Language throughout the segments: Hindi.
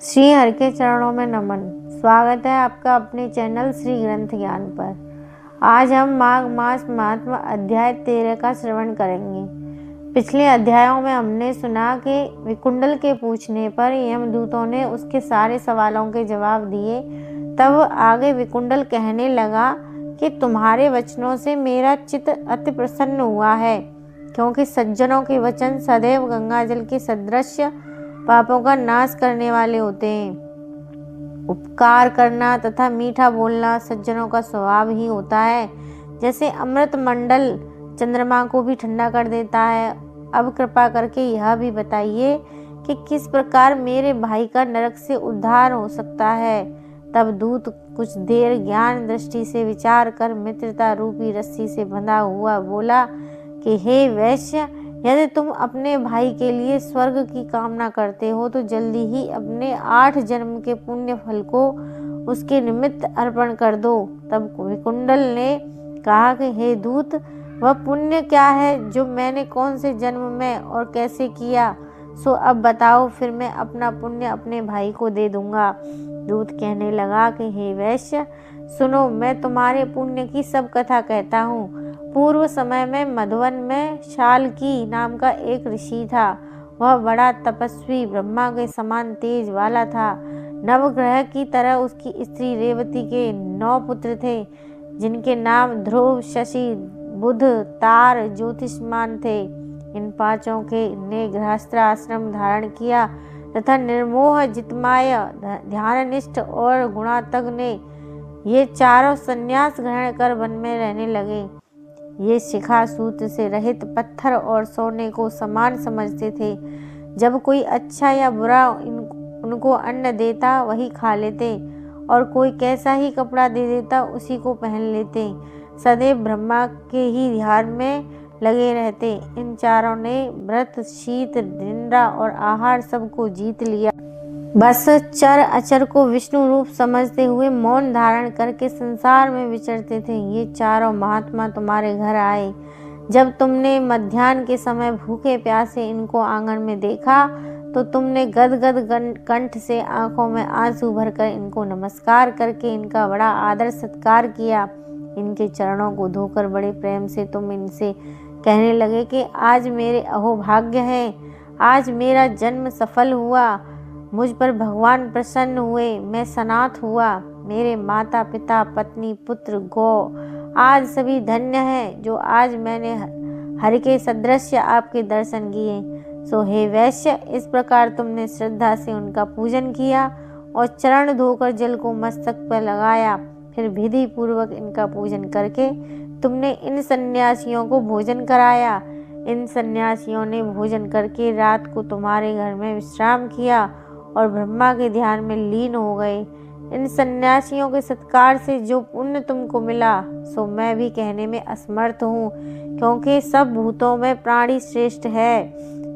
श्री हरि के चरणों में नमन। स्वागत है आपका अपने चैनल श्री ग्रंथ ज्ञान पर। आज हम माघ मास महात्मा अध्याय 13 का श्रवण करेंगे। पिछले अध्यायों में हमने सुना कि विकुंडल के पूछने पर यमदूतों ने उसके सारे सवालों के जवाब दिए। तब आगे विकुंडल कहने लगा कि तुम्हारे वचनों से मेरा चित्त अति प्रसन्न हुआ है, क्योंकि सज्जनों के वचन सदैव गंगाजल के सदृश पापों का नाश करने वाले होते हैं। उपकार करना तथा मीठा बोलना सज्जनों का स्वभाव ही होता है, जैसे अमृत मंडल चंद्रमा को भी ठंडा कर देता है। अब कृपा करके यह भी बताइए कि किस प्रकार मेरे भाई का नरक से उद्धार हो सकता है। तब दूत कुछ देर ज्ञान दृष्टि से विचार कर मित्रता रूपी रस्सी से बंधा हुआ बोला कि हे वैश्य, यदि तुम अपने भाई के लिए स्वर्ग की कामना करते हो तो जल्दी ही अपने 8 जन्म के पुण्य फल को उसके निमित्त अर्पण कर दो। तब विकुंडल ने कहा कि हे दूत, वह पुण्य क्या है जो मैंने कौन से जन्म में और कैसे किया, सो अब बताओ, फिर मैं अपना पुण्य अपने भाई को दे दूंगा। दूत कहने लगा कि हे वैश्य, सुनो, मैं तुम्हारे पुण्य की सब कथा कहता हूँ। पूर्व समय में मधुवन में शाल्की नाम का एक ऋषि था। वह बड़ा तपस्वी, ब्रह्मा के समान तेज वाला था। नवग्रह की तरह उसकी स्त्री रेवती के 9 पुत्र थे, जिनके नाम ध्रुव, शशि, बुध, तार, ज्योतिष्मान थे। इन 5 के ने गृहस्थ आश्रम धारण किया तथा निर्मोह, जितमाय, ध्याननिष्ठ और गुणातग ने ये चारों संन्यास ग्रहण कर वन में रहने लगे। ये शिखा सूत्र से रहित पत्थर और सोने को समान समझते थे। जब कोई अच्छा या बुरा उनको अन्न देता वही खा लेते, और कोई कैसा ही कपड़ा दे देता उसी को पहन लेते। सदैव ब्रह्मा के ही ध्यान में लगे रहते। इन चारों ने व्रत, शीत, निद्रा और आहार सबको जीत लिया। बस चर अचर को विष्णु रूप समझते हुए मौन धारण करके संसार में विचरते थे। ये चारों महात्मा तुम्हारे घर आए। जब तुमने मध्याह्न के समय भूखे प्यासे इनको आंगन में देखा तो तुमने गदगद कंठ से आंखों में आंसू भरकर इनको नमस्कार करके इनका बड़ा आदर सत्कार किया। इनके चरणों को धोकर बड़े प्रेम से तुम इनसे कहने लगे कि आज मेरे अहोभाग्य है, आज मेरा जन्म सफल हुआ, मुझ पर भगवान प्रसन्न हुए, मैं सनाथ हुआ। मेरे माता पिता, पत्नी, पुत्र, गौ आज सभी धन्य हैं जो आज मैंने हरि के सदृश आपके दर्शन किए। सो हे वैश्य, इस प्रकार तुमने श्रद्धा से उनका पूजन किया और चरण धोकर जल को मस्तक पर लगाया। फिर विधि पूर्वक इनका पूजन करके तुमने इन सन्यासियों को भोजन कराया। इन सन्यासियों ने भोजन करके रात को तुम्हारे घर में विश्राम किया और ब्रह्मा के ध्यान में लीन हो गए। इन सन्यासियों के सत्कार से जो पुण्य तुमको मिला सो मैं भी कहने में असमर्थ हूँ, क्योंकि सब भूतों में प्राणी श्रेष्ठ है।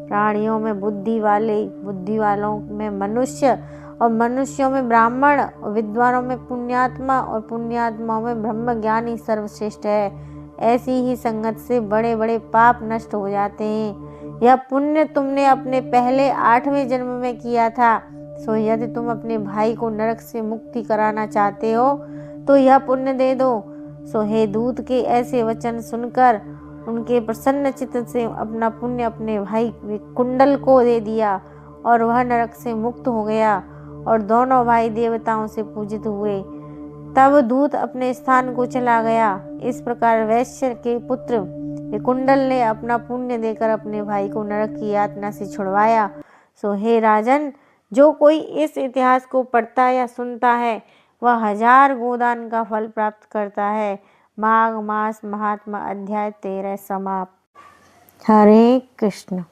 प्राणियों में बुद्धि वाले, बुद्धि वालों में मनुष्य, और मनुष्यों में ब्राह्मण, और विद्वानों में पुण्यात्मा, और पुण्यात्माओं में ब्रह्मज्ञानी सर्वश्रेष्ठ है। ऐसी ही संगत से बड़े बड़े पाप नष्ट हो जाते हैं। यह पुण्य तुमने अपने पहले 8वें जन्म में किया था। सो यदि तुम अपने भाई को नरक से मुक्ति कराना चाहते हो तो यह पुण्य दे दो। सो हे दूत के ऐसे वचन सुनकर उनके प्रसन्न चित्त से अपना पुण्य अपने भाई कुंडल को दे दिया, और वह नरक से मुक्त हो गया, और दोनों भाई देवताओं से पूजित हुए। तब दूत अपने स्थान को चला गया। इस प्रकार वैश्य के पुत्र विकुंडल ने अपना पुण्य देकर अपने भाई को नरक की यातना से छुड़वाया। सो हे राजन, जो कोई इस इतिहास को पढ़ता या सुनता है वह 1000 गोदान का फल प्राप्त करता है। माघ मास महात्मा अध्याय 13 समाप्त। हरे कृष्ण।